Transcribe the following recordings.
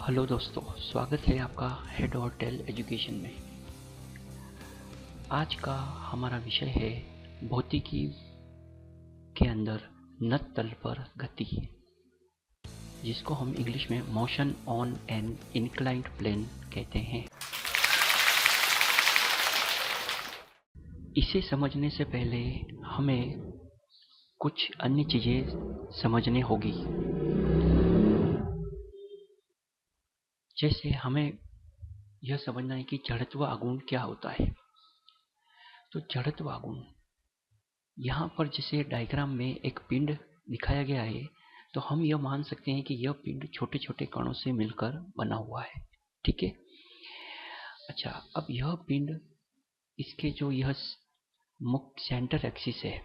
Hello दोस्तों, स्वागत है आपका हेड और टेल एजुकेशन में। आज का हमारा विषय है भौतिकी के अंदर नत तल पर गति, जिसको हम इंग्लिश में motion on an inclined plane कहते हैं। इसे समझने से पहले हमें कुछ अन्य चीजें समझने होगी। जैसे हमें यह समझना है कि जड़त्व आघूर्ण क्या होता है। तो जड़त्व आघूर्ण यहाँ पर जैसे डायग्राम में एक पिंड दिखाया गया है, तो हम यह मान सकते हैं कि यह पिंड छोटे छोटे कणों से मिलकर बना हुआ है। ठीक है। अच्छा, अब यह पिंड, इसके जो यह मुख्य सेंटर एक्सिस है,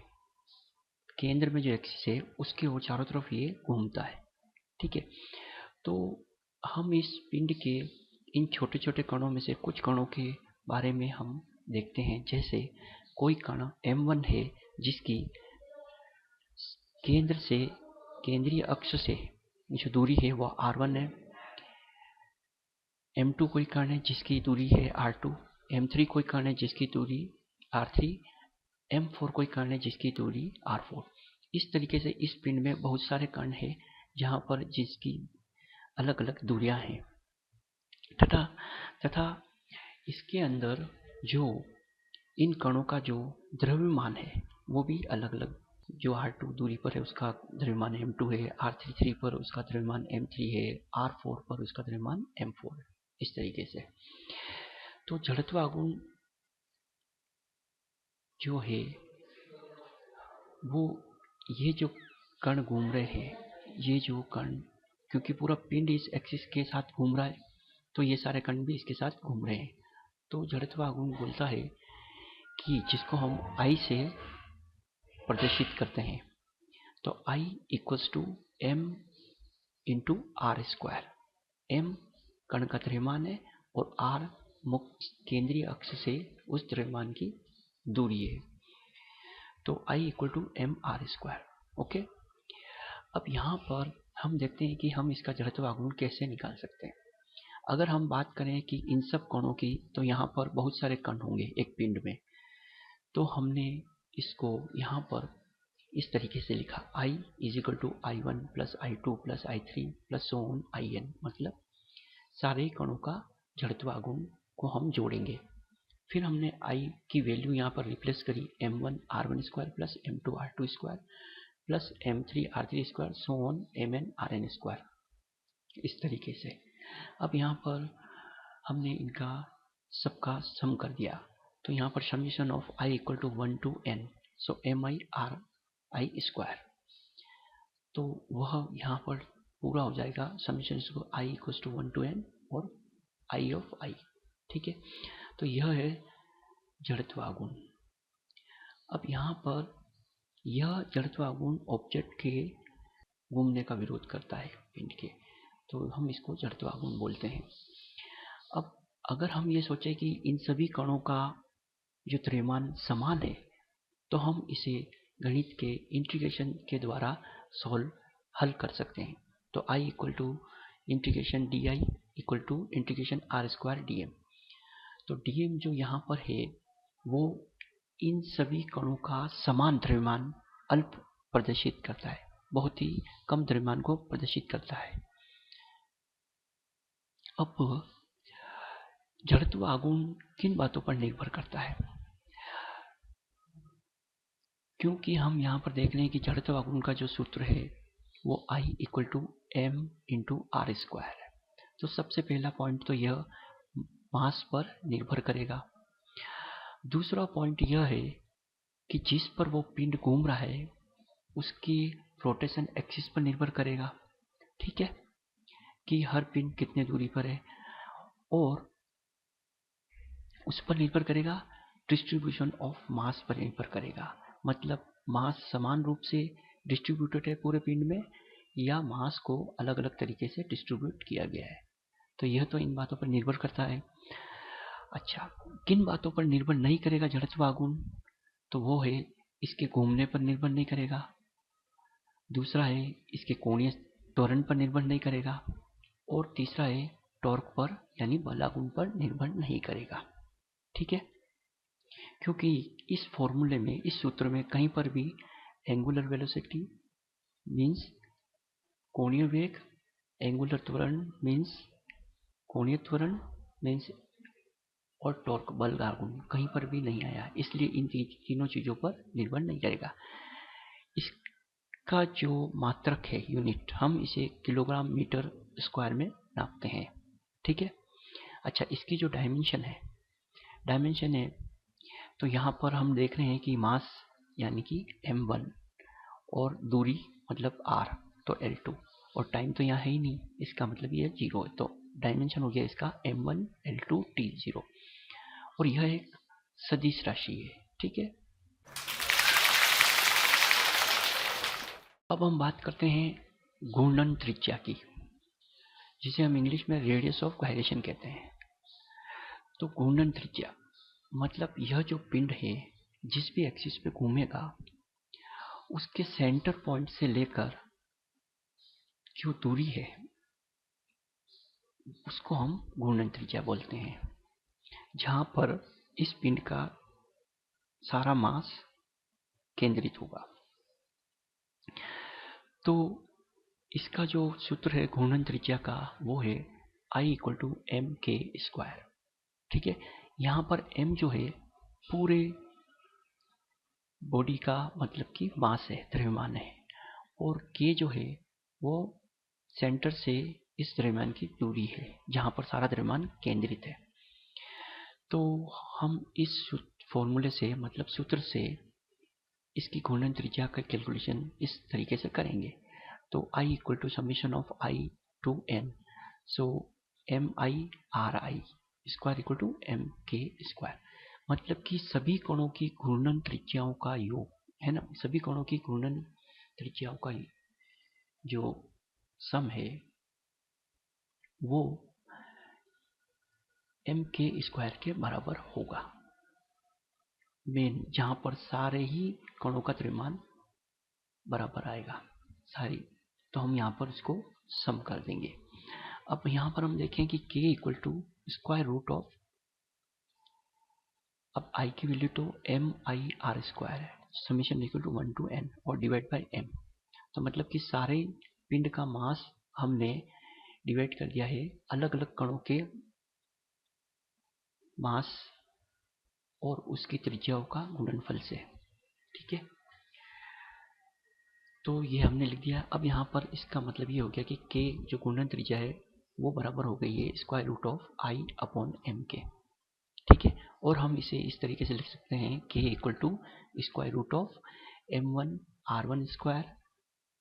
केंद्र में जो एक्सिस है, उसके और चारों तरफ ये घूमता है। ठीक है। तो हम इस पिंड के इन छोटे छोटे कणों में से कुछ कणों के बारे में हम देखते हैं। जैसे कोई कण M1 है, जिसकी केंद्र से केंद्रीय अक्ष से जो दूरी है वह R1 है। M2 कोई कण है जिसकी दूरी है R2। M3 कोई कण है जिसकी दूरी R3। M4 कोई कण है जिसकी दूरी R4। इस तरीके से इस पिंड में बहुत सारे कण हैं जहां पर जिसकी अलग अलग दूरियां हैं। तथा इसके अंदर जो इन कणों का जो द्रव्यमान है वो भी अलग अलग, जो R2 दूरी पर है उसका द्रव्यमान M2 है, R3 पर उसका द्रव्यमान M3 है, R4 पर उसका द्रव्यमान M4 है। इस तरीके से तो जड़त्व आघूर्ण जो है वो, ये जो कण घूम रहे हैं, ये जो कण, क्योंकि पूरा पिंड इस एक्सिस के साथ घूम रहा है, तो ये सारे कण भी इसके साथ घूम रहे हैं। तो जड़त्व आघूर्ण बोलता है कि जिसको हम I से प्रदर्शित करते हैं। तो I equals to M into r square. M कण का द्रव्यमान है और R मुक्त केंद्रीय अक्ष से उस द्रव्यमान की दूरी है। तो I equal to M R square. Okay. अब यहाँ पर हम देखते हैं कि हम इसका जड़त्व आघूर्ण कैसे निकाल सकते हैं। अगर हम बात करें कि इन सब कणों की, तो यहाँ पर बहुत सारे कण होंगे एक पिंड में। तो हमने इसको यहाँ पर इस तरीके से लिखा, I is equal to I1 plus I2 plus I3 plus so on IN, मतलब सारे कणों का जड़त्व आघूर्ण को हम जोड़ेंगे। फिर हमने I की वैल्यू यहाँ पर रिप्लेस करी, M1 R1 square plus M2 R2 square plus M3 R3 square so on Mn Rn square, इस तरीके से। अब यहाँ पर हमने इनका सबका सम कर दिया, तो यहाँ पर summation of I equal to 1 to n, so Mi R I square. तो वह यहाँ पर पूरा हो जाएगा, summation I equal to 1 to n और I ऑफ I। ठीक है। तो यह है जड़त्व आघूर्ण। अब यहाँ पर यह जड़त्व आघूर्ण ऑब्जेक्ट के घूमने का विरोध करता है पिंड के, तो हम इसको जड़त्व आघूर्ण बोलते हैं। अब अगर हम ये सोचें कि इन सभी कणों का जो द्रव्यमान समान है, तो हम इसे गणित के इंटीग्रेशन के द्वारा हल कर सकते हैं। तो I equal to integration DI equal to integration R square DM। तो DM जो यहाँ पर है वो इन सभी कणों का समान द्रव्यमान अल्प प्रदर्शित करता है, बहुत ही कम द्रव्यमान को प्रदर्शित करता है। अब जड़त्व आघूर्ण किन बातों पर निर्भर करता है? क्योंकि हम यहाँ पर देख रहे हैं कि जड़त्व आघूर्ण का जो सूत्र है वो I equal to M into R square है। तो सबसे पहला पॉइंट तो यह मास पर निर्भर करेगा। दूसरा पॉइंट यह है कि जिस पर वो पिंड घूम रहा है उसकी रोटेशन एक्सिस पर निर्भर करेगा। ठीक है, कि हर पिंड कितने दूरी पर है, और उस पर निर्भर करेगा डिस्ट्रीब्यूशन ऑफ मास पर निर्भर करेगा। मतलब मास समान रूप से डिस्ट्रीब्यूटेड है पूरे पिंड में, या मास को अलग अलग तरीके से डिस्ट्रीब्यूट किया गया है। तो यह तो इन बातों पर निर्भर करता है। अच्छा, किन बातों पर निर्भर नहीं करेगा जड़त्व आघूर्ण? तो वो है, इसके घूमने पर निर्भर नहीं करेगा। दूसरा है, इसके कोणीय त्वरण पर निर्भर नहीं करेगा। और तीसरा है टॉर्क पर यानी बल आघूर्ण पर निर्भर नहीं करेगा। ठीक है, क्योंकि इस फॉर्मूले में, इस सूत्र में कहीं पर भी एंगुलर वेलोसिटी मीन्स कोणीय वेग, एंगुलर त्वरण मीन्स कोणीय त्वरण मीन्स और टॉर्क बल आघूर्ण कहीं पर भी नहीं आया, इसलिए इन तीनों चीजों पर निर्भर नहीं करेगा। इसका जो मात्रक है यूनिट, हम इसे किलोग्राम मीटर स्क्वायर में नापते हैं। ठीक है, अच्छा, इसकी जो डायमेंशन है तो यहाँ पर हम देख रहे हैं कि मास यानी कि m1 और दूरी मतलब r तो L2 और टाइम तो यहाँ है ही नहीं, इसका मतलब ये 0 है, तो डायमेंशन हो गया इसका m1 L2 t0 और यह एक सदिश राशि है। ठीक है, अब हम बात करते हैं घूर्णन त्रिज्या की, जिसे हम इंग्लिश में रेडियस ऑफ गायरेशन कहते हैं। तो घूर्णन त्रिज्या मतलब यह जो पिंड है जिस भी एक्सिस पे घूमेगा उसके सेंटर पॉइंट से लेकर जो दूरी है उसको हम घूर्णन त्रिज्या बोलते हैं, जहां पर इस पिंड का सारा मास केंद्रित होगा। तो इसका जो सूत्र है घूर्णन त्रिज्या का वो है I = mk²। ठीक है, यहाँ पर m जो है पूरे बॉडी का मतलब कि मास है, द्रव्यमान है, और k जो है वो सेंटर से इस द्रव्यमान की दूरी है जहां पर सारा द्रव्यमान केंद्रित है। तो हम इस फॉर्मूले से मतलब सूत्र से इसकी घूर्णन त्रिज्या का कैलकुलेशन इस तरीके से करेंगे। तो I = summation(i) to n, so mi(ri)² mk², मतलब कि सभी कणों की घूर्णन त्रिज्याओं का योग है ना, सभी कणों की घूर्णन त्रिज्याओं का जो सम है वो mk² के बराबर होगा, मेन जहां पर सारे ही कणों का द्रव्यमान बराबर आएगा सारी, तो हम यहाँ पर इसको सम कर देंगे। अब यहाँ पर हम देखें कि k = अब I की वैल्यू तो mi(r²) है, समीशन = 1 to n और डिवाइड बाय m, तो मतलब कि सारे पिंड का मास हमने डिवाइड कर दिया है अलग अलग कणों के मास और उसकी त्रिज्याओं का गुणनफल से। ठीक है, तो ये हमने लिख दिया। अब यहाँ पर इसका मतलब ये हो गया कि k जो घूर्णन त्रिज्या है वो बराबर हो गई है √I/mk। ठीक है, और हम इसे इस तरीके से लिख सकते हैं k = m1r1²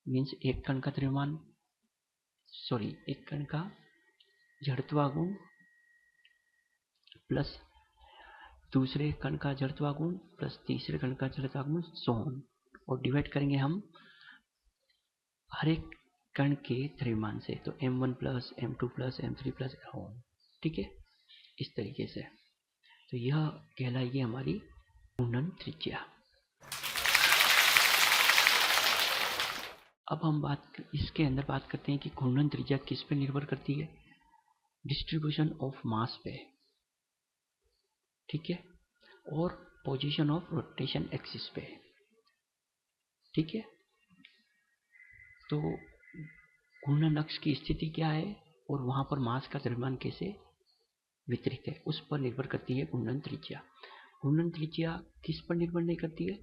मीन्स एक कण का द्रव्यमान, एक कण का जड़त्वाघूर्ण प्लस दूसरे कण का जड़त्वाघूर्ण प्लस तीसरे कण का जड़त्वाघूर्ण सोन, और डिवाइड करेंगे हम हर एक कण के द्रव्यमान से, तो m1 plus m2 plus m3 plus so on. ठीक है, इस तरीके से, तो यह कहलाएगी हमारी घूर्णन त्रिज्या। अब हम इसके अंदर बात करते हैं कि घूर्णन त्रिज्या किस पे निर्भर करती है, डिस्ट्रीब्यूशन ऑफ मास पे। ठीक है, और पोजीशन ऑफ रोटेशन एक्सिस पे। ठीक है, तो घूर्णन अक्ष की स्थिति क्या है और वहां पर मास का द्रव्यमान कैसे वितरित है उस पर निर्भर करती है घूर्णन त्रिज्या। घूर्णन त्रिज्या किस पर निर्भर नहीं करती है,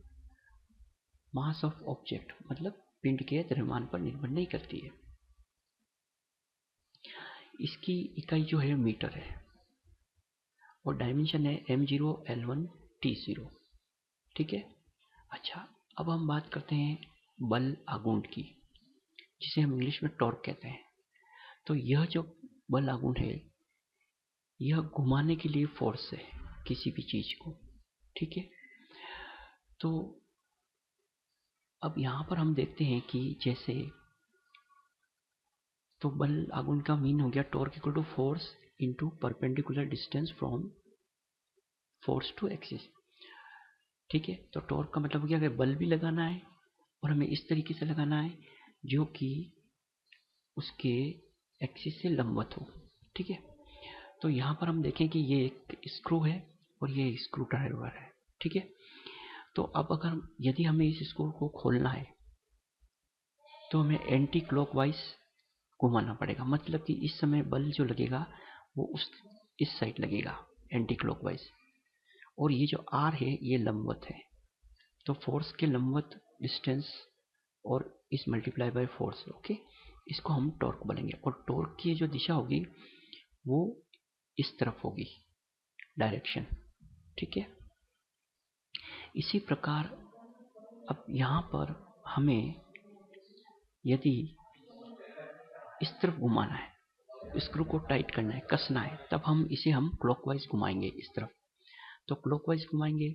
मास ऑफ ऑब्जेक्ट मतलब पिंड के द्रव्यमान पर निर्भर नहीं करती है। इसकी इकाई जो है मीटर है और डायमेंशन है m0 L1 t0। ठीक है, अच्छा, अब हम बात करते हैं बल आघूर्ण की, जिसे हम इंग्लिश में टॉर्क कहते हैं। तो यह जो बल आघूर्ण है यह घुमाने के लिए फोर्स है किसी भी चीज को। ठीक है, तो अब यहां पर हम देखते हैं कि जैसे तो बल आघूर्ण का मीन हो गया torque = force into perpendicular distance from force to axis. ठीक है, तो टॉर्क का मतलब हो गया कि बल भी लगाना है और हमें इस तरीके से लगाना है जो कि उसके एक्सिस से लंबवत हो। ठीक है, तो यहाँ पर हम देखें कि ये एक स्क्रू है और ये स्क्रू ड्राइवर है। ठीक है, तो अब अगर यदि हमें इस स्क्रू को खोलना है तो हमें एंटी क्लॉकवाइज घुमाना पड़ेगा। मतलब कि इस समय बल जो लगेगा वो इस साइड लगेगा एंटी क्लॉकवाइज, और ये जो आर है ये लंबवत है। तो फोर्स के लंबवत डिस्टेंस और इस मल्टीप्लाई बाय फोर्स, ओके, इसको हम टॉर्क बोलेंगे। और टॉर्क की जो दिशा होगी वो इस तरफ होगी, डायरेक्शन। ठीक है, इसी प्रकार अब यहाँ पर हमें यदि इस तरफ घुमाना है, स्क्रू को टाइट करना है, कसना है, तब हम क्लॉकवाइज घुमाएंगे इस तरफ। तो क्लॉकवाइज घुमाएंगे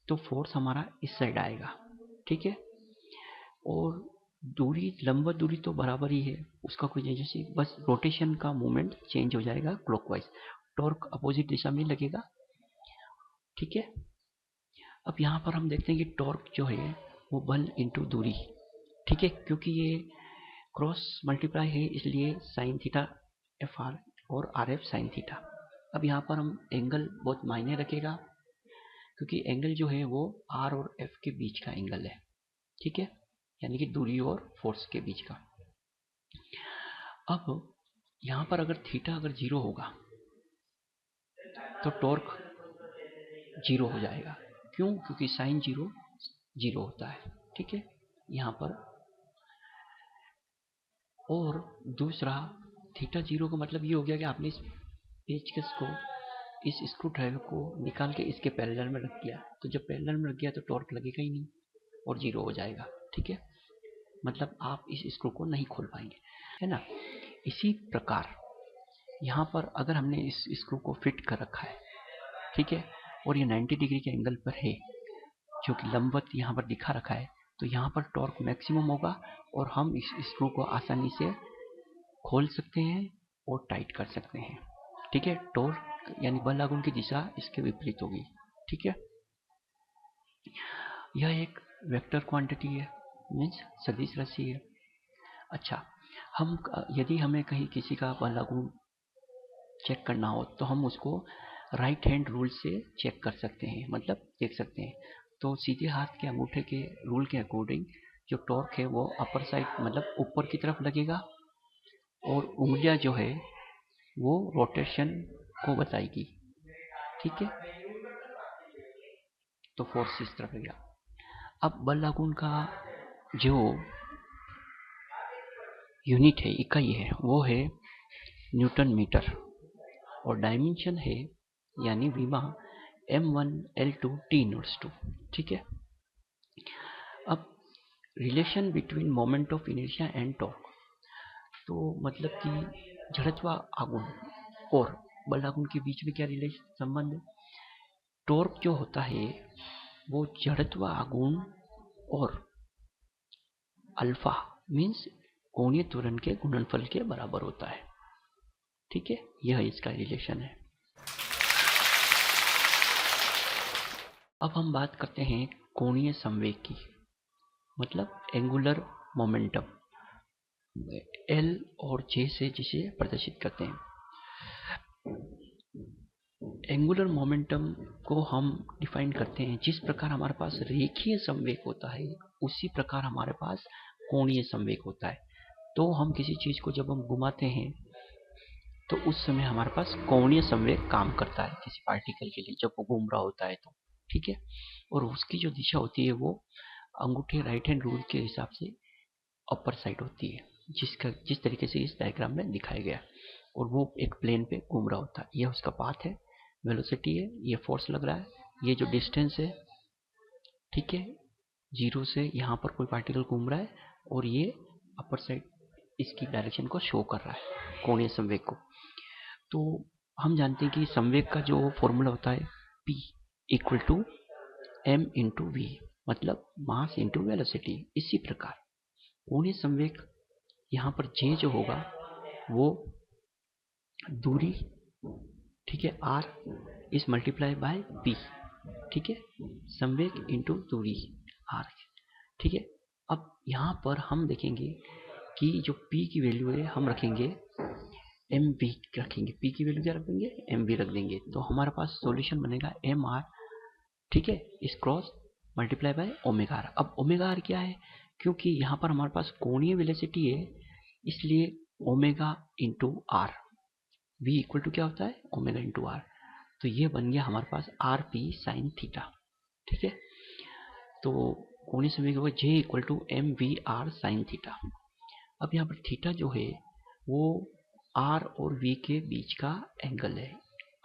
तो फोर्स हमारा इस साइड आएगा। ठीक है, और दूरी, लंबवत दूरी तो बराबर ही है, उसका कोई चेंज नहीं, बस रोटेशन का मूवमेंट चेंज हो जाएगा क्लॉकवाइज। टॉर्क अपोजिट दिशा में लगेगा। ठीक है, अब यहाँ पर हम देखते हैं कि टॉर्क जो है वो बल इंटू दूरी। ठीक है, क्योंकि ये क्रॉस मल्टीप्लाई है इसलिए साइन थीटा एफ आर और आर एफ साइन थीटा। अब यहाँ पर हम एंगल बहुत मायने रखेगा, क्योंकि एंगल जो है वो आर और एफ के बीच का एंगल है। ठीक है, यानी कि दूरी और फोर्स के बीच का। अब यहाँ पर अगर थीटा अगर जीरो होगा तो टॉर्क जीरो हो जाएगा। क्यों? क्योंकि साइन जीरो जीरो होता है। ठीक है, यहाँ पर। और दूसरा, थीटा जीरो का मतलब ये हो गया कि आपने इस पेचकस को, इस स्क्रू ड्राइवर को निकाल के इसके पैरेलल में रख दिया, तो जब पैरेलल में रख गया तो टॉर्क लगेगा ही नहीं और जीरो हो जाएगा। ठीक है, मतलब आप इस स्क्रू को नहीं खोल पाएंगे, है ना। इसी प्रकार यहाँ पर अगर हमने इस स्क्रू को फिट कर रखा है, ठीक है, और ये 90 डिग्री के एंगल पर है, जो कि लंबवत यहाँ पर दिखा रखा है, तो यहाँ पर टॉर्क मैक्सिमम होगा और हम इस स्क्रू को आसानी से खोल सकते हैं और टाइट कर सकते हैं। ठीक है, टॉर्क यानी बल लागू की दिशा इसके विपरीत होगी। ठीक है, यह एक वेक्टर क्वांटिटी है, मीन्स सदिश राशि है। अच्छा, हम यदि हमें कहीं किसी का बल लागू चेक करना हो तो हम उसको राइट हैंड रूल से चेक कर सकते हैं, मतलब देख सकते हैं। तो सीधे हाथ के अंगूठे के रूल के अकॉर्डिंग जो टॉर्क है वो अपर साइड, मतलब ऊपर की तरफ लगेगा, और उंगलियां जो है वो रोटेशन को बताएगी। ठीक है, तो फोर्स इस तरफ लगेगा। अब बल लागू का जो यूनिट है, इकाई है, वो है न्यूटन मीटर, और डायमेंशन है यानी विमा m1 l2 t इनवर्स 2। ठीक है, अब relation between moment of inertia and torque, तो मतलब कि जड़त्व आघूर्ण और बल आघूर्ण के बीच में क्या रिलेशन, संबंध है। टॉर्क जो होता है वो जड़त्व आघूर्ण और अल्फा मीन्स कोणीय त्वरण के गुणनफल के बराबर होता है। ठीक है, यह इसका रिलेशन है। अब हम बात करते हैं कोणीय संवेग की, मतलब एंगुलर मोमेंटम, एल और जे से जिसे प्रदर्शित करते हैं। एंगुलर मोमेंटम को हम डिफाइन करते हैं, जिस प्रकार हमारे पास रेखीय संवेग होता है उसी प्रकार हमारे पास कोणीय संवेग होता है। तो हम किसी चीज को जब हम घुमाते हैं तो उस समय हमारे पास कोणीय संवेग काम करता है किसी पार्टिकल के लिए, जब वो घूम रहा होता है तो। ठीक है, और उसकी जो दिशा होती है वो अंगूठे राइट हैंड रूल के हिसाब से अपर साइड होती है, जिस तरीके से इस डायग्राम में दिखाया गया, और वो एक प्लेन पे घूम रहा होता है। यह उसका पाथ है, वेलोसिटी है, ये फोर्स लग रहा है, ये जो डिस्टेंस है, ठीक है, जीरो से यहाँ पर कोई पार्टिकल घूम रहा है, और ये अपर साइड इसकी डायरेक्शन को शो कर रहा है कोणीय संवेग को। तो हम जानते हैं कि संवेग का जो फॉर्मूला होता है P equal to m into v, मतलब मास इंटू वेलोसिटी। इसी प्रकार कोणीय संवेग यहाँ पर J जो होगा वो दूरी, ठीक है, R इस मल्टीप्लाई बाय P। ठीक है, संवेग इंटू दूरी R। ठीक है, अब यहाँ पर हम देखेंगे कि जो P की वैल्यू है हम रखेंगे एम वी रखेंगे, पी की वैल्यू क्या रख देंगे, एम वी रख देंगे, तो हमारे पास सॉल्यूशन बनेगा एम आर, ठीक है, इस cross multiply by omega r. अब ओमेगा आर क्या है, क्योंकि यहाँ पर हमारे पास कोणीय वेलोसिटी है, इसलिए omega into r, v equal to क्या होता है, ओमेगा इंटू आर, तो ये बन गया हमारे पास आर पी साइन थीटा, ठीक है। तो कोणीय संवेग होगा j equal to m v r sine theta. अब यहाँ पर थीटा जो है वो आर और वी के बीच का एंगल है,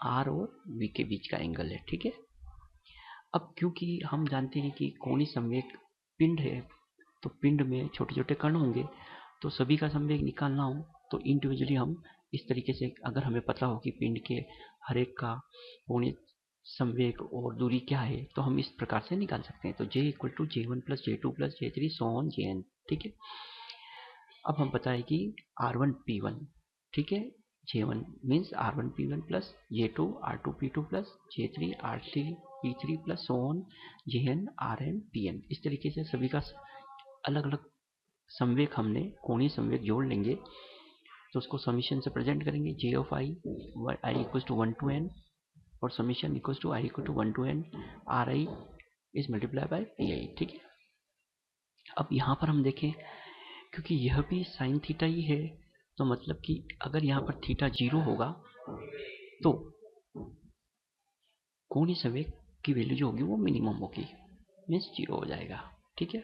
आर और वी के बीच का एंगल है, ठीक है। अब क्योंकि हम जानते हैं कि कोणीय संवेग पिंड है, तो पिंड में छोटे छोटे कण होंगे, तो सभी का संवेग निकालना हो तो इंडिविजुअली हम इस तरीके से, अगर हमें पता हो कि पिंड के हर एक का कोणीय संवेग और दूरी क्या है, तो हम इस प्रकार से निकाल सकते हैं। तो J equal to J1 plus J2 plus J3 so on Jn, ठीक है। अब हम बताएं कि R1 P1, ठीक है, J1 means R1 P1 plus J2 R2 P2 plus J3 R3 P3 plus so on Jn Rn Pn। इस तरीके से सभी का अलग अलग संवेग हमने कोणीय संवेग जोड़ लेंगे, तो उसको समीशन से प्रेजेंट करेंगे, J of I equal to 1 to n और summation equal to I equal to 1 to n Ri is multiply by Pi, ठीक है। अब यहाँ पर हम देखें, क्योंकि यह भी साइन थीटा ही है, तो मतलब कि अगर यहाँ पर थीटा 0 होगा तो कोणीय संवेग की वैल्यू जो होगी वो मिनिमम होगी, मीन्स 0 हो जाएगा, ठीक है।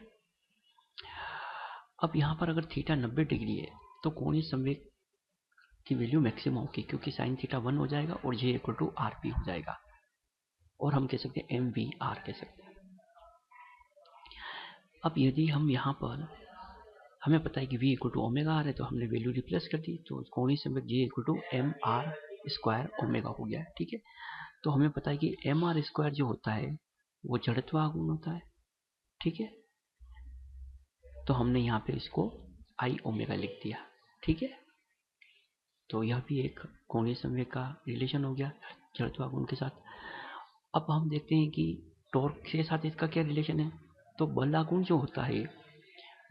अब यहाँ पर अगर थीटा 90 डिग्री है तो कोणीय संवेग की वैल्यू मैक्सिमम होगी, क्योंकि साइन थीटा 1 हो जाएगा और J equal to r p हो जाएगा, और हम कह सकते हैं एम वी आर कह सकते हैं। अब यदि हम यहाँ पर, हमें पता है कि V equal to omega r है, तो हमने वैल्यू रिप्लेस कर दी, तो कोणीय संवेग J equal to m r square omega हो गया, ठीक है। तो हमें पता है कि एम आर स्क्वायर जो होता है वो जड़त्व आघूर्ण होता है, ठीक है। तो हमने यहाँ पे इसको आई ओमेगा लिख दिया, ठीक है। तो यह भी एक कोणीय संवेग का रिलेशन हो गया जड़त्व आघूर्ण के साथ। अब हम देखते हैं कि टॉर्क के साथ इसका क्या रिलेशन है। तो बल आघूर्ण जो होता है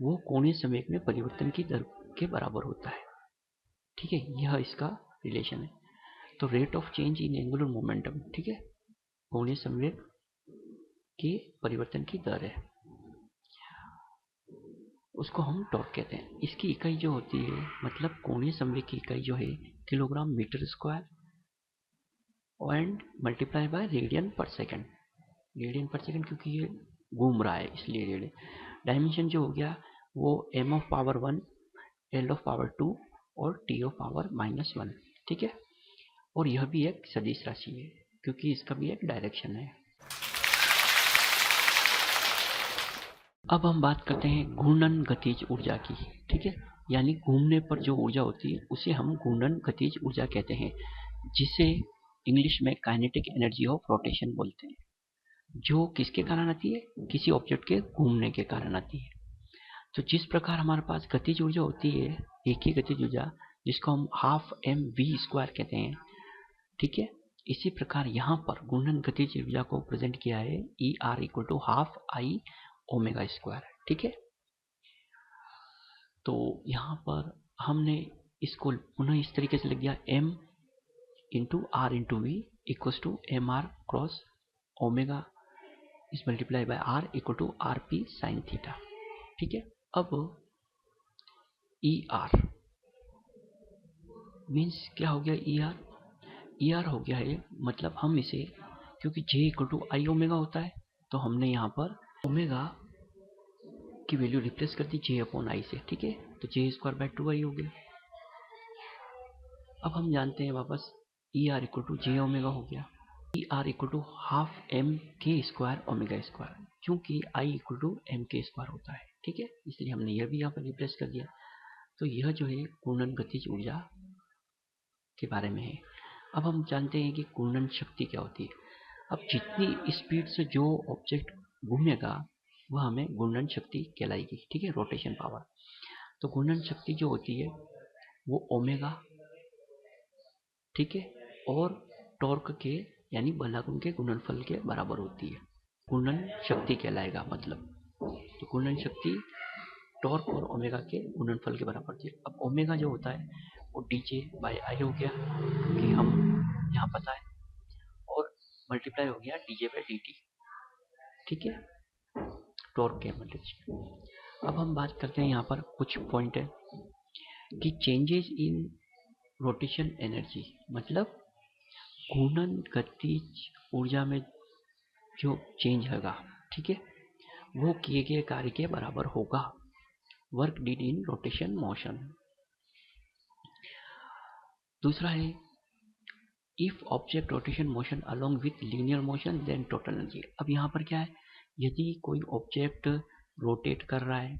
वो कोणीय संवेग में परिवर्तन की दर के बराबर होता है, ठीक है, यह इसका रिलेशन है। तो rate of change in angular momentum, ठीक है, कोणीय संवेग के परिवर्तन की दर है, उसको हम टॉर्क कहते हैं। इसकी इकाई जो होती है, मतलब कोणीय संवेग की इकाई जो है kilogram metre square and multiply by radian per second, radian per second क्योंकि ये घूम रहा है इसलिए रेडियन। डायमेंशन जो हो गया वो m of power 1, l of power 2 और t ऑफ पावर -1, ठीक है। और यह भी एक सदिश राशि है क्योंकि इसका भी एक डायरेक्शन है। अब हम बात करते हैं घूर्णन गतिज ऊर्जा की, ठीक है, यानी घूमने पर जो ऊर्जा होती है उसे हम घूर्णन गतिज ऊर्जा कहते हैं, जिसे इंग्लिश में काइनेटिक एनर्जी ऑफ रोटेशन बोलते हैं, जो किसके कारण आती है, किसी ऑब्जेक्ट के घूमने के कारण आती है। तो जिस प्रकार हमारे पास गतिज ऊर्जा होती है, एक ही गतिज ऊर्जा, जिसको हम हाफ एम वी स्क्वायर कहते हैं, ठीक है, इसी प्रकार यहाँ पर घूर्णन गतिज ऊर्जा को प्रेजेंट किया है e r equal to half I omega square, ठीक है। तो यहाँ पर हमने इसको पुनः इस तरीके से लिख दिया, m into r into v equal to m r cross omega इस multiply by r equal to r p sine theta, ठीक है। अब ई आर मीन्स क्या हो गया, ई आर हो गया है, मतलब हम इसे, क्योंकि जे इक्वल टू आई ओमेगा होता है, तो हमने यहाँ पर ओमेगा की वैल्यू रिप्लेस कर दी जे अपॉन आई से, ठीक है। तो जे स्क्वायर बाय 2 आई हो गया। अब हम जानते हैं वापस e r equal to j omega हो गया, e r equal to half m k square omega square, क्योंकि I equal to m k square होता है, ठीक है, इसलिए हमने यह भी यहाँ पर रिप्लेस कर दिया। तो यह जो है घूर्णन गतिज ऊर्जा के बारे में है। अब हम जानते हैं कि घूर्णन शक्ति क्या होती है। अब जितनी स्पीड से जो ऑब्जेक्ट घूमेगा वह हमें घूर्णन शक्ति कहलाएगी, ठीक है, रोटेशन पावर। तो घूर्णन शक्ति जो होती है वो ओमेगा, ठीक है, और टॉर्क के यानी बलागुण के गुणनफल के बराबर होती है, घूर्णन शक्ति कहलाएगा मतलब। तो घूर्णन शक्ति टॉर्क और ओमेगा के गुणनफल के बराबर होती है। अब ओमेगा जो होता है वो dj/i हो गया, क्योंकि हम यहाँ पता है, और मल्टीप्लाई हो गया dj/dt। ठीक है, टॉर्क के मल्टीप्लाई। अब हम बात करते हैं यहाँ पर कुछ पॉइंट है कि चेंजेस इन रोटेशन एनर्जी, मतलब घूर्णन गतिज ऊर्जा में जो चेंज होगा, ठीक है, वो किए गए कार्य के बराबर होगा, work done in rotation motion. दूसरा है if object rotation motion along with linear motion then total energy. अब यहाँ पर क्या है, यदि कोई ऑब्जेक्ट रोटेट कर रहा है,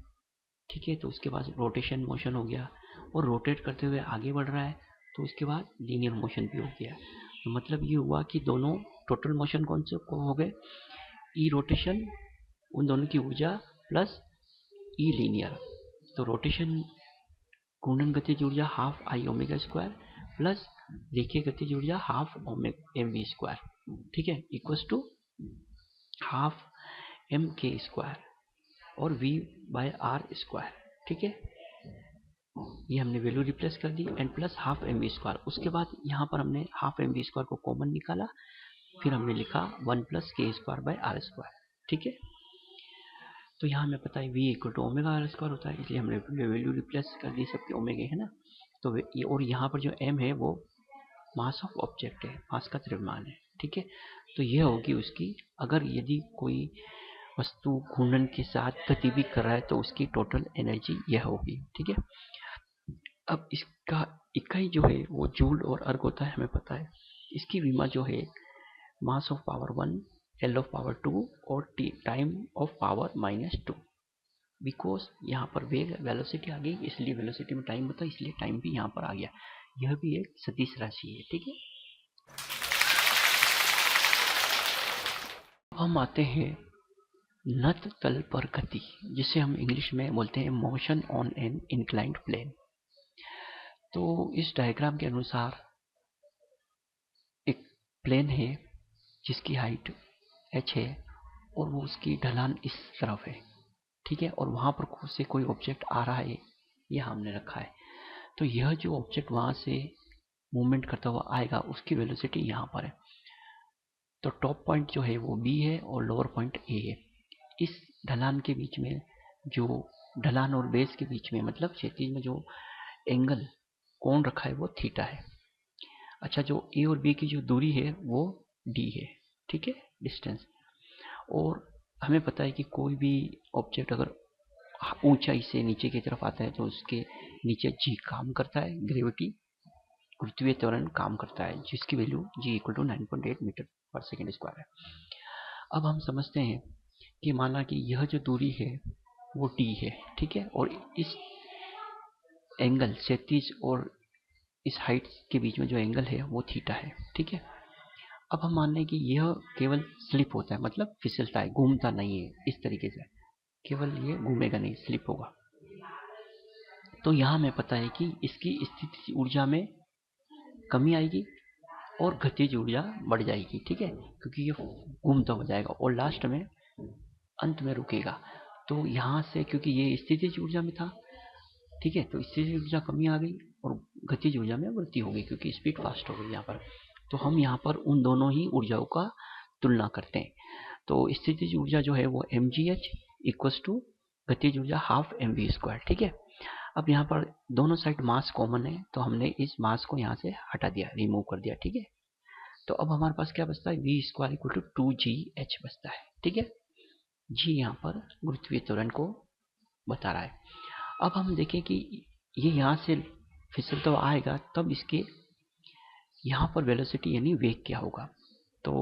ठीक है, तो उसके बाद रोटेशन मोशन हो गया, और रोटेट करते हुए आगे बढ़ रहा है तो उसके बाद लीनियर मोशन भी हो गया। तो मतलब ये हुआ कि दोनों टोटल मोशन कौन से हो गए, ई रोटेशन, उन दोनों की ऊर्जा प्लस ई लीनियर। तो रोटेशन घूर्णन गतिज ऊर्जा half I omega square plus रेखीय गतिज ऊर्जा हाफ एम वी स्क्वायर, ठीक है, equals to half m k square और v बाय आर स्क्वायर। ठीक है, ये हमने वैल्यू रिप्लेस कर दी, and plus half m v square. उसके बाद यहाँ पर हमने हाफ एम वी स्क्वायर को कॉमन निकाला, फिर हमने लिखा 1 plus k square by r square. ठीक है, तो यहाँ हमें पता है v equal to omega r square होता है, इसलिए हमने वैल्यू रिप्लेस कर दी सबके ओमेगा, है ना। तो और यहाँ पर जो m है वो मास ऑफ ऑब्जेक्ट है, मास का द्रव्यमान है। ठीक है, तो यह होगी उसकी, अगर यदि कोई वस्तु घूर्णन के साथ गति भी कर रहा है तो उसकी टोटल एनर्जी यह होगी। ठीक है, अब इसका इकाई जो है वो जूल और अर्ग होता है, हमें पता है। इसकी विमा जो है mass of power 1, L of power 2 और टाइम ऑफ पावर -2। बिकॉज यहाँ पर वेग वेलोसिटी आ गई, इसलिए वेलोसिटी में टाइम होता है, इसलिए टाइम भी यहाँ पर आ गया। यह भी एक सदिश राशि है। ठीक है, हम आते हैं नत तल पर गति, जिसे हम इंग्लिश में बोलते हैं motion on an inclined plane. तो इस डायग्राम के अनुसार एक प्लेन है जिसकी हाइट h है और वो उसकी ढलान इस तरफ है। ठीक है, और वहां पर से कोई ऑब्जेक्ट आ रहा है, यह हमने रखा है। तो यह जो ऑब्जेक्ट वहां से मूवमेंट करता हुआ आएगा उसकी वेलोसिटी यहाँ पर है। तो टॉप पॉइंट जो है वो B है और लोअर पॉइंट A है। इस ढलान के बीच में, जो ढलान और बेस के बीच में, मतलब क्षैतिज में जो एंगल कोण रखा है वो थीटा है। अच्छा, जो A और B की जो दूरी है वो D है। ठीक है, डिस्टेंस। और हमें पता है कि कोई भी ऑब्जेक्ट अगर ऊंचाई से नीचे की तरफ आता है तो उसके नीचे G काम करता है, ग्रेविटी, गुरुत्वीय त्वरण काम करता है, जिसकी value G equal to 9.8 metre per second square है। अब हम समझते हैं कि माना कि यह जो दूरी है वो D है। ठीक है, और इस एंगल क्षैतिज और इस हाइट के बीच में जो एंगल है वो थीटा है। ठीक है, अब हम मान लें कि यह केवल स्लिप होता है, मतलब फिसलता है, घूमता नहीं है इस तरीके से, केवल ये घूमेगा नहीं, स्लिप होगा। तो यहाँ हमें पता है कि इसकी स्थिति ऊर्जा में कमी आएगी और गतिज ऊर्जा बढ़ जाएगी। ठीक है, क्योंकि ये घूमता हो जाएगा और लास्ट में अंत में रुकेगा। तो यहाँ से क्योंकि ये स्थितिज ऊर्जा में था, ठीक है, तो स्थितिज ऊर्जा कमी आ गई और गतिज ऊर्जा में वृद्धि हो गई, क्योंकि स्पीड फास्ट हो गई यहाँ पर। तो हम यहाँ पर उन दोनों ही ऊर्जाओं का तुलना करते हैं। तो स्थितिज ऊर्जा जो है वो mgh इक्वल्स टू गतिज ऊर्जा हाफ mv स्क्वायर। ठीक है, अब यहाँ पर दोनों साइड मास कॉमन है, तो हमने इस मास को यहाँ से हटा दिया, रिमूव कर दिया। ठीक है, तो अब हमारे पास क्या बचता है, v square equal to 2gh बचता है। ठीक है, g यहाँ पर गुरुत्वीय त्वरण को बता रहा है। अब हम देखें कि ये यहाँ से फिसलता तो आएगा, तब इसके यहाँ पर वेलोसिटी यानी वेग क्या होगा। तो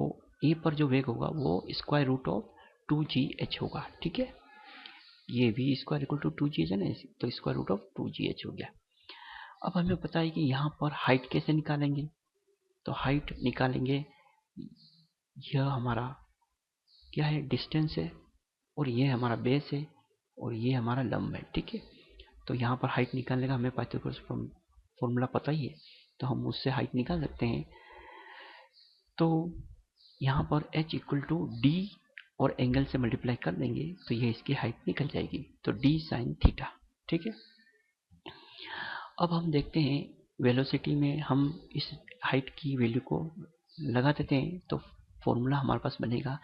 ए पर जो वेग होगा वो स्क्वायर रूट ऑफ 2gh होगा। ठीक है, ये v square equal to 2gh है ना, तो स्क्वायर रूट ऑफ 2gh हो गया। अब हमें पता है कि यहाँ पर हाइट कैसे निकालेंगे, तो हाइट निकालेंगे, यह हमारा क्या है, डिस्टेंस है, और ये हमारा बेस है, और ये हमारा लंब है। ठीक है, तो यहाँ पर हाइट निकालने का हमें पाइथागोरस फॉर्मूला पता ही है, तो हम उससे हाइट निकाल सकते हैं। तो यहाँ पर h इक्वल टू डी और एंगल से मल्टीप्लाई कर देंगे तो ये इसकी हाइट निकल जाएगी, तो d sin थीटा। ठीक है, अब हम देखते हैं वेलोसिटी में हम इस हाइट की वैल्यू को लगा देते हैं तो फॉर्मूला हमारे पास बनेगा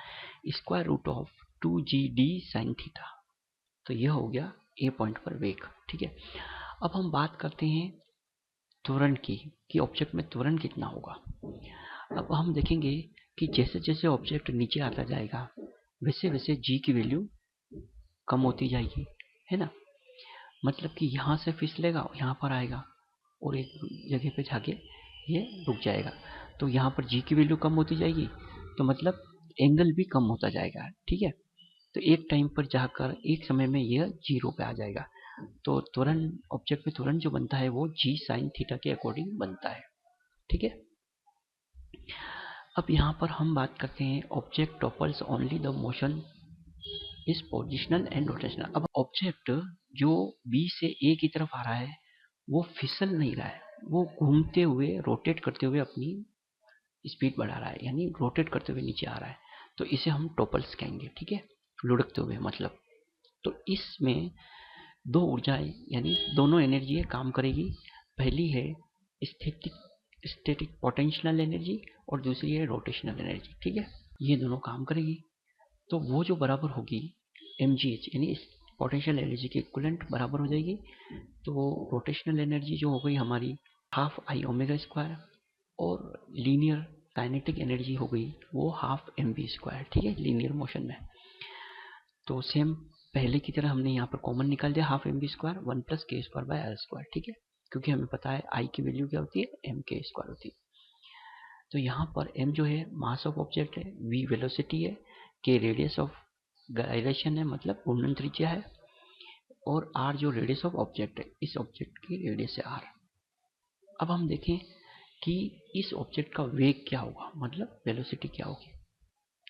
square root of 2g d sine theta. तो यह हो गया ए पॉइंट पर वेग। ठीक है, अब हम बात करते हैं त्वरण की कि ऑब्जेक्ट में त्वरण कितना होगा। अब हम देखेंगे कि जैसे जैसे ऑब्जेक्ट नीचे आता जाएगा वैसे वैसे g की वैल्यू कम होती जाएगी, है ना। मतलब कि यहाँ से फिसलेगा, यहाँ पर आएगा और एक जगह पे जाके ये रुक जाएगा। तो यहाँ पर g की वैल्यू कम होती जाएगी, तो मतलब एंगल भी कम होता जाएगा। ठीक है, तो एक टाइम पर जाकर एक समय में यह 0 पे आ जाएगा। तो त्वरण, ऑब्जेक्ट में त्वरण जो बनता है वो g साइन थीटा के अकॉर्डिंग बनता है। ठीक है, अब यहाँ पर हम बात करते हैं object topples only the motion is positional and rotational. अब ऑब्जेक्ट जो B से A की तरफ आ रहा है वो फिसल नहीं रहा है, वो घूमते हुए रोटेट करते हुए अपनी स्पीड बढ़ा रहा है, यानी रोटेट करते हुए नीचे आ रहा है। तो इसे हम टॉपल्स कहेंगे। ठीक है, लुढ़कते हुए मतलब। तो इसमें दो ऊर्जाएं यानी दोनों एनर्जी काम करेगी। पहली है स्टैटिक पोटेंशियल एनर्जी और दूसरी है रोटेशनल एनर्जी। ठीक है, ये दोनों काम करेगी। तो वो जो बराबर होगी mgh यानी पोटेंशियल एनर्जी के इक्विवेलेंट बराबर हो जाएगी। तो रोटेशनल एनर्जी जो हो गई हमारी हाफ आई ओमेगा स्क्वायर और लीनियर काइनेटिक एनर्जी हो गई वो हाफ mv स्क्वायर। ठीक है, लीनियर मोशन में। तो सेम पहले की तरह हमने यहाँ पर कॉमन निकाल दिया half mv square 1 plus k square by r square. ठीक है, क्योंकि हमें पता है आई की वैल्यू क्या होती है m के स्क्वायर होती है। तो यहाँ पर m जो है मास ऑफ ऑब्जेक्ट है, v वेलोसिटी है, k रेडियस ऑफ गायरेशन है मतलब घूर्णन त्रिज्या है, और r जो रेडियस ऑफ ऑब्जेक्ट है, इस ऑब्जेक्ट की रेडियस है r। अब हम देखें कि इस ऑब्जेक्ट का वेग क्या होगा, मतलब वेलोसिटी क्या होगी।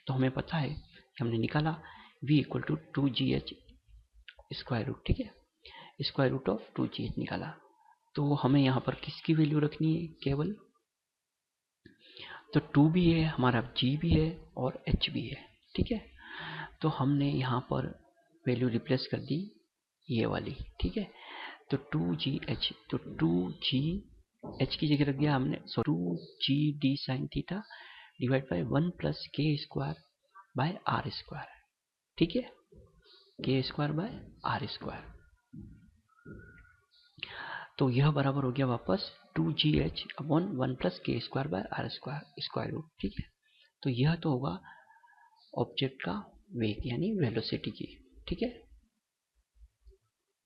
तो हमें पता है, हमने निकाला v equal to 2gh square root. ठीक है, स्क्वायर रूट ऑफ 2gh निकाला। तो हमें यहाँ पर किसकी वैल्यू रखनी है, केवल तो 2 भी है हमारा, g भी है और h भी है। ठीक है, तो हमने यहाँ पर वैल्यू रिप्लेस कर दी ये वाली। ठीक है, तो 2gh, तो 2gh की जगह रख दिया हमने 2gd sine theta divide by 1 plus k square by r square. ठीक है, के स्क्वायर बाय आर स्क्वायर। तो यह बराबर हो गया वापस 2gh upon 1 plus k square by r square square root. ठीक है, तो यह तो होगा ऑब्जेक्ट का वेग यानी वेलोसिटी की। ठीक है,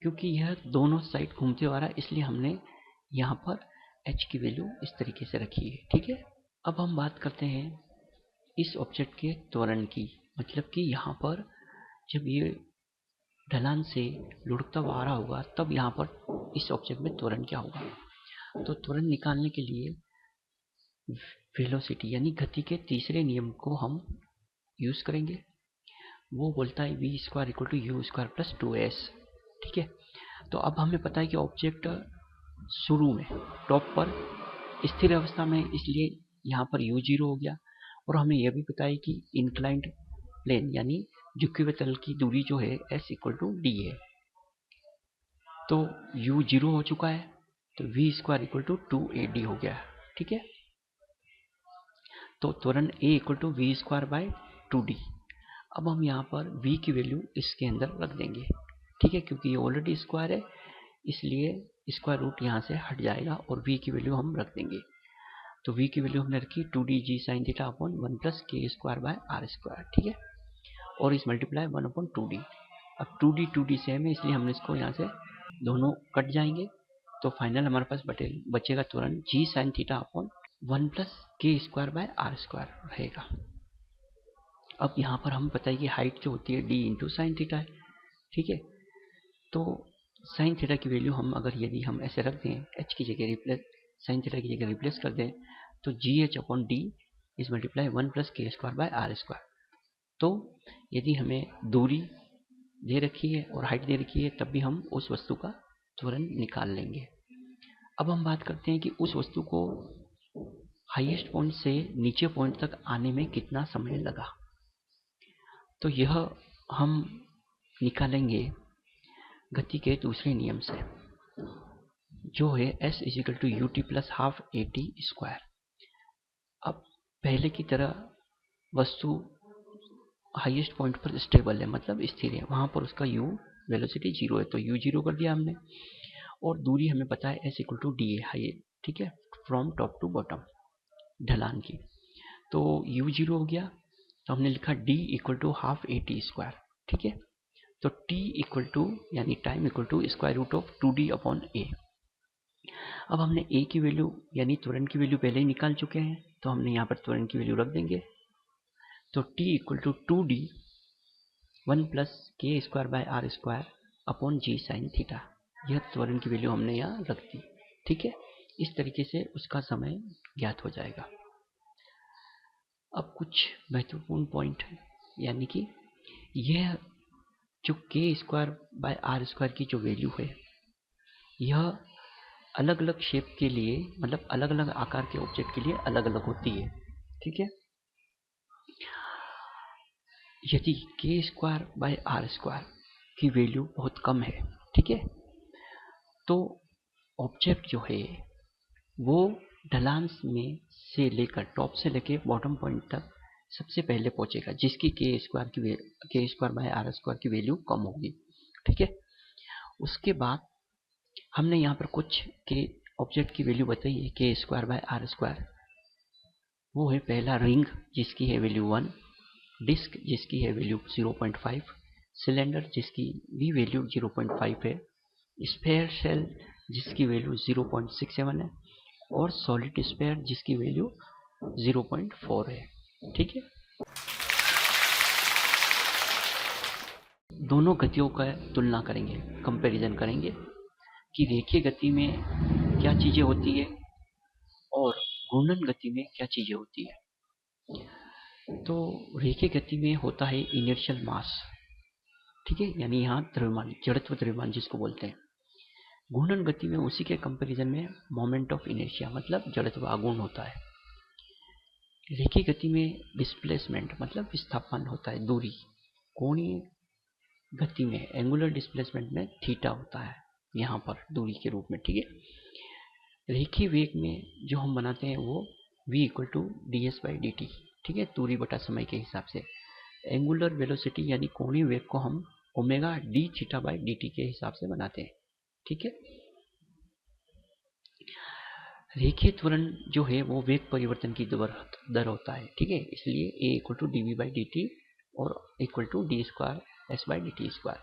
क्योंकि यह दोनों साइड घूमते हुए आ रहा है इसलिए हमने यहाँ पर h की वैल्यू इस तरीके से रखी है। ठीक है, अब हम बात करते हैं इस ऑब्जेक्ट के त्वरण की। मतलब कि यहाँ पर जब ये ढलान से लुढ़कता हुआ आ रहा होगा तब यहाँ पर इस ऑब्जेक्ट में त्वरण क्या होगा। तो त्वरण निकालने के लिए वेलोसिटी यानी गति के तीसरे नियम को हम यूज करेंगे। वो बोलता है v square equal to u square plus 2s। ठीक है, तो अब हमें पता है कि ऑब्जेक्ट शुरू में टॉप पर स्थिर अवस्था में, इसलिए यहाँ पर u0 हो गया। और हमें यह भी पता है कि इंक्लाइंड प्लेन यानी झुके हुए तल की दूरी जो है s इक्वल टू d है। तो u0 हो चुका है, तो v square equal to 2ad हो गया। ठीक है, तो त्वरण a equal to v square by 2d। अब हम यहाँ पर v की वैल्यू इसके अंदर रख देंगे। ठीक है, क्योंकि ये ऑलरेडी स्क्वायर है इसलिए स्क्वायर रूट यहाँ से हट जाएगा और v की वैल्यू हम रख देंगे। तो v की वैल्यू हमने रखी 2dg sine theta upon 1 plus k square by r square. ठीक है, और इस मल्टीप्लाई 1 अपॉन 2d। अब 2d सेम है इसलिए हमने इसको यहाँ से दोनों कट जाएंगे। तो फाइनल हमारे पास बचेगा त्वरण g sine theta upon 1 plus k square by r square रहेगा। अब यहाँ पर हम बताइए कि हाइट जो होती है d इंटू साइन थीटा है। ठीक है, तो साइन थीटा की वैल्यू हम अगर यदि हम ऐसे रख दें, h की जगह रिप्लेस, साइन थीटा की जगह रिप्लेस कर दें, तो जी H upon D is multiply 1 plus k square by r square. तो यदि हमें दूरी दे रखी है और हाइट दे रखी है तब भी हम उस वस्तु का त्वरण निकाल लेंगे। अब हम बात करते हैं कि उस वस्तु को हाईएस्ट पॉइंट से नीचे पॉइंट तक आने में कितना समय लगा। तो यह हम निकालेंगे गति के दूसरे नियम से। जो है s is equal to u t plus half a t square. अब पहले की तरह वस्तु हाईएस्ट पॉइंट पर स्टेबल है, मतलब स्थिर है, वहां पर उसका u वेलोसिटी 0 है, तो u 0 कर दिया हमने। और दूरी हमें पता है s इक्वल टू डी है, हाई, ठीक है, फ्रॉम टॉप टू बॉटम ढलान की। तो u 0 हो गया, तो हमने लिखा d equal to half a t square, ठीक है। तो t इक्वल टू यानी time equal to square root of 2d upon a. अब हमने a की वैल्यू यानी त्वरण की वैल्यू पहले ही निकाल चुके हैं, तो हमने यहाँ पर त्वरण की वैल्यू रख देंगे। तो t equal to 2d 1 plus k square by r square upon g sine theta, यह त्वरण की वैल्यू हमने यहाँ रख दी, ठीक है। इस तरीके से उसका समय ज्ञात हो जाएगा। अब कुछ महत्वपूर्ण पॉइंट है, यानी कि यह जो के स्क्वायर बाय आर स्क्वायर की जो वैल्यू है, यह अलग अलग शेप के लिए, मतलब अलग अलग आकार के ऑब्जेक्ट के लिए अलग अलग होती है, ठीक है। यदि के स्क्वायर बाय आर स्क्वायर की वैल्यू बहुत कम है, ठीक है, तो ऑब्जेक्ट जो है वो ढलान में से लेकर टॉप से लेकर बॉटम पॉइंट तक सबसे पहले पहुंचेगा, जिसकी के स्क्वायर बाय आर स्क्वायर की वैल्यू कम होगी, ठीक है। उसके बाद हमने यहाँ पर कुछ के ऑब्जेक्ट की वैल्यू बताई है, के स्क्वायर बाय आर स्क्वायर। वो है पहला रिंग, जिसकी है वैल्यू 1, डिस्क जिसकी है वैल्यू 0.5, सिलेंडर जिसकी भी वैल्यू 0.5 है, स्फेयर शेल जिसकी वैल्यू 0.67 है, और सॉलिड स्फेयर जिसकी वैल्यू 0.4 है, ठीक है। दोनों गतियों का तुलना करेंगे, कंपैरिजन करेंगे कि रेखीय गति में क्या चीजें होती है और घूर्णन गति में क्या चीजें होती है। तो रेखीय गति में होता है इनर्शियल मास, ठीक है, यानी यहाँ द्रव्यमान, जड़त्व द्रव्यमान जिसको बोलते हैं। घूर्णन गति में उसी के कंपैरिजन में मोमेंट ऑफ इनर्शिया, मतलब जड़त्व आघूर्ण होता है। रेखीय गति में डिस्प्लेसमेंट मतलब विस्थापन होता है, दूरी। कोणीय गति में एंगुलर डिस्प्लेसमेंट में थीटा होता है, यहाँ पर दूरी के रूप में, ठीक है। रेखीय वेग में जो हम बनाते हैं वो v equal to d s by d t, ठीक है, दूरी बटा समय के हिसाब से। एंगुलर वेलोसिटी यानी कोणीय वेग को हम omega D theta by d T के हिसाब से बनाते हैं, ठीक है। रेखीय त्वरण जो है वो वेग परिवर्तन की दर होता है, ठीक है, इसलिए a equal to d v by d t और equal to d square s by d t square.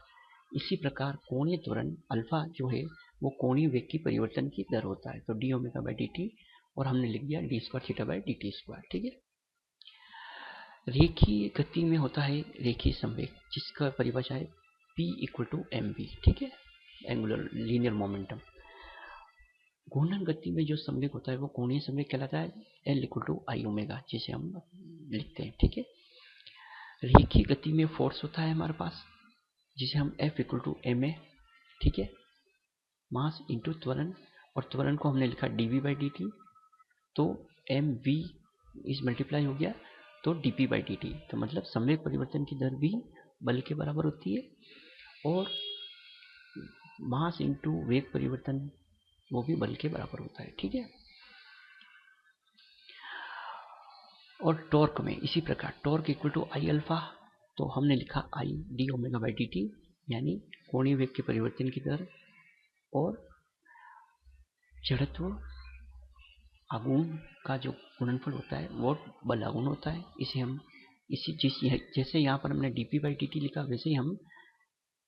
इसी प्रकार कोणीय त्वरण अल्फा जो है वो कोणीय वेग की परिवर्तन की दर होता है, तो D omega by d t, और हमने लिख दिया D square theta by d t square, ठीक है। रेखीय गति में होता है रेखीय संवेग, जिसका परिभाषा है p equal to m v, ठीक है, एंगुलर लीनियर मोमेंटम। घूर्णन गति में जो संवेग होता है वो कोणीय संवेग कहलाता है, l equal to I omega, जिसे हम लिखते हैं, ठीक है। रेखीय गति में फोर्स होता है हमारे पास, जिसे हम f equal to m a, ठीक है, मास इंटू त्वरण, और त्वरण को हमने लिखा d v by d t, तो एम वी इस मल्टीप्लाई हो गया तो d p by d t, तो मतलब संवेग परिवर्तन की दर भी बल के बराबर होती है, और मास इंटू वेग परिवर्तन वो भी बल के बराबर होता है, ठीक है। और टॉर्क में इसी प्रकार torque equal to I alpha, तो हमने लिखा I d omega by d t, यानी कोणीय वेग के परिवर्तन की दर, और जड़त्व आघूर्ण का जो गुणनफल होता है वो बल आघूर्ण होता है। इसे हम जैसे यहाँ पर हमने D p by d T लिखा, वैसे ही हम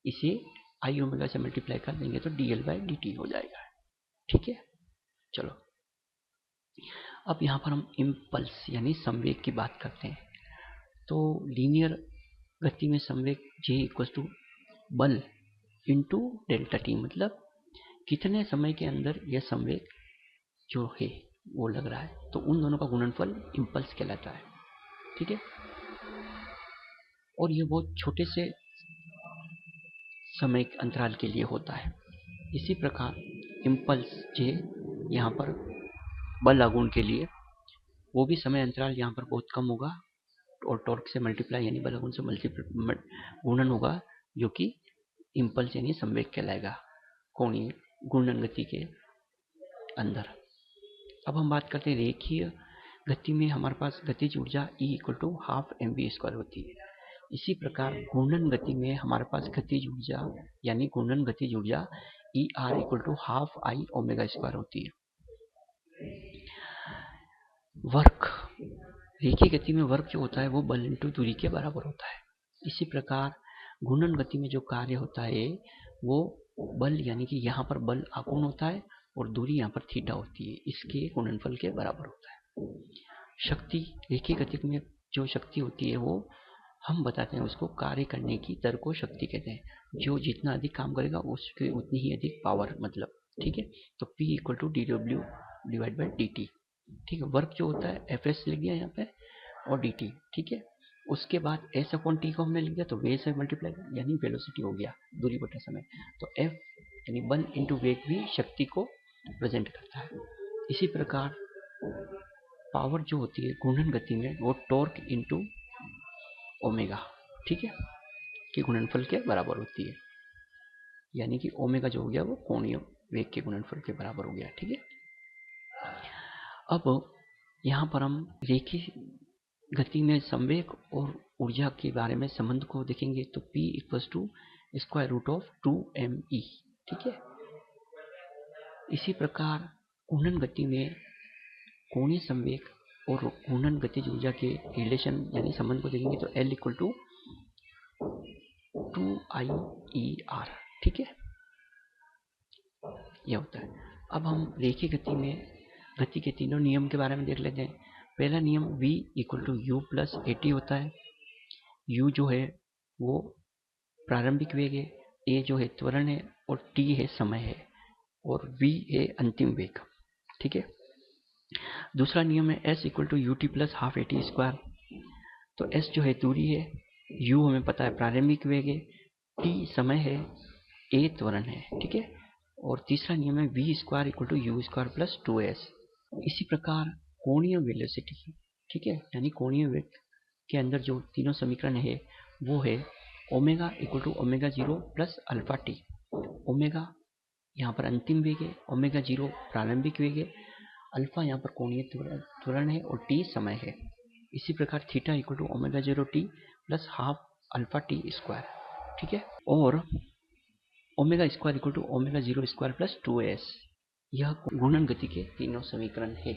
इसे आई ओमेगा से मल्टीप्लाई कर देंगे तो D L by d T हो जाएगा, ठीक है। चलो अब यहाँ पर हम इम्पल्स यानी संवेग की बात करते हैं। तो लीनियर गति में संवेग J इक्वल टू बल इंटू डेल्टा टी, मतलब कितने समय के अंदर यह संवेग जो है वो लग रहा है, तो उन दोनों का गुणनफल इम्पल्स कहलाता है, ठीक है। और ये बहुत छोटे से समय अंतराल के लिए होता है। इसी प्रकार इम्पल्स J यहाँ पर बल आघूर्ण के लिए वो भी समय अंतराल यहाँ पर बहुत कम होगा, और टॉर्क से मल्टीप्लाई यानी बल आघूर्ण से गुणन होगा, जो कि इम्पल्स यानी संवेग कहलाएगा कोणीय घूर्णन गति के अंदर। अब हम बात करते हैं रेखीय गति में हमारे पास गतिज ऊर्जा E equal to half mv² होती है। इसी प्रकार घूर्णन गति में हमारे पास गतिज ऊर्जा यानी घूर्णन गतिज ऊर्जा ER equal to half I omega होती है। वर्क, रेखीय गति में वर्क जो होता है वो बल इंटू दूरी के बराबर होता है। इसी प्रकार घूर्णन गति में जो कार्य होता है वो बल यानी कि यहाँ पर बल आघूर्ण होता है और दूरी यहाँ पर थीटा होती है, इसके गुणनफल के बराबर होता है। शक्ति, रेखीय गति में जो शक्ति होती है वो हम बताते हैं उसको कार्य करने की दर को शक्ति कहते हैं। जो जितना अधिक काम करेगा उसकी उतनी ही अधिक पावर, मतलब ठीक है। तो P equal to dW divide by dt, ठीक है। वर्क जो होता है Fs लिख दिया यहाँ पे और dt, ठीक है। उसके बाद s अपॉन t को हमने लिख दिया तो वेग से मल्टीप्लाई यानी वेलोसिटी हो गया, दूरी बटा समय। तो F यानी बल इंटू वेग भी शक्ति को प्रेजेंट करता है। इसी प्रकार पावर जो होती है घूर्णन गति में वो टॉर्क इंटू ओमेगा, ठीक है, के गुणनफल के बराबर होती है। यानी कि ओमेगा जो हो गया वो कोणीय वेग के गुणनफल के बराबर हो गया, ठीक है। अब यहाँ पर हम रेखीय गति में संवेग और ऊर्जा के बारे में संबंध को देखेंगे। तो P equals to square root of 2me, ठीक है। इसी प्रकार घूर्णन गति में कोणीय संवेग और घूर्णन गतिज ऊर्जा के रिलेशन यानी संबंध को देखेंगे तो L इक्वल टू 2IER, ठीक है, यह होता है। अब हम रेखीय गति में गति के तीनों नियम के बारे में देख लेते हैं। पहला नियम V equal to U plus AT होता है। U जो है वो प्रारंभिक वेग है, A जो है त्वरण है और T है समय है और V है अंतिम वेग, ठीक है। दूसरा नियम है S equal to UT plus half AT²। तो S जो है दूरी है, U हमें पता है प्रारंभिक वेग है, T समय है, A त्वरण है, ठीक है। और तीसरा नियम है V² equal to U² plus 2S। इसी प्रकार कोणीय वेलोसिटी, ठीक है, यानी कोणीय वेग के अंदर जो तीनों समीकरण है वो है omega equal to omega 0 plus alpha t. ओमेगा यहाँ पर अंतिम वेग है, ओमेगा 0 प्रारंभिक वेग है, अल्फा यहाँ पर कोणीय त्वरण है और टी समय है। इसी प्रकार theta equal to omega 0 t plus half alpha t square, ठीक है। और omega square equal to omega 0 square plus 2s। यह घूर्णन गति के तीनों समीकरण है।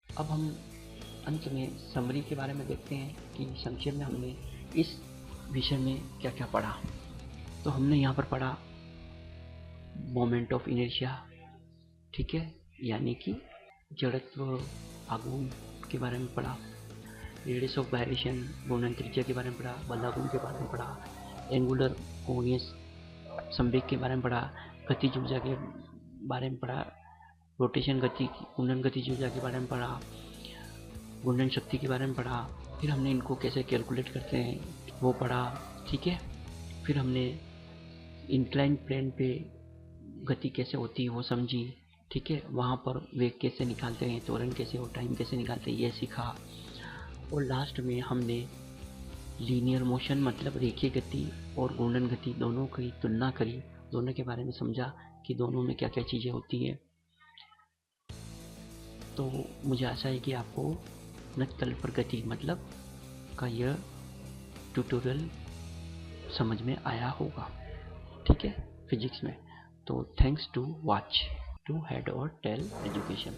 अब हम अंत में समरी के बारे में देखते हैं कि संक्षेप में हमने इस विषय में क्या क्या पढ़ा। तो हमने यहाँ पर पढ़ा मोमेंट ऑफ इनर्शिया, ठीक है, यानी कि जड़त्व आघूर्ण के बारे में पढ़ा। रेडियस ऑफ वाइब्रेशन घूर्णन त्रिज्या के बारे में पढ़ा। बलाघूर्ण के बारे में पढ़ा। एंगुलर कोणीय संवेग के बारे में पढ़ा। गतिज ऊर्जा के बारे में पढ़ा। रोटेशन गति, घूर्णन गतिज ऊर्जा के बारे में पढ़ा। घूर्णन शक्ति के बारे में पढ़ा। फिर हमने इनको कैसे कैलकुलेट करते हैं वो पढ़ा, ठीक है। फिर हमने इंक्लाइन प्लेन पे गति कैसे होती है वो समझी, ठीक है। वहाँ पर वेग कैसे निकालते हैं, त्वरण कैसे और टाइम कैसे निकालते हैं ये सीखा। और लास्ट में हमने लीनियर मोशन मतलब रेखीय गति और घूर्णन गति दोनों की तुलना करी, दोनों के बारे में समझा कि दोनों में क्या क्या चीज़ें होती हैं। तो मुझे आशा है कि आपको नत तल पर गति मतलब का यह ट्यूटोरियल समझ में आया होगा, ठीक है, फिजिक्स में। तो thanks to watch to Head और टेल एजुकेशन।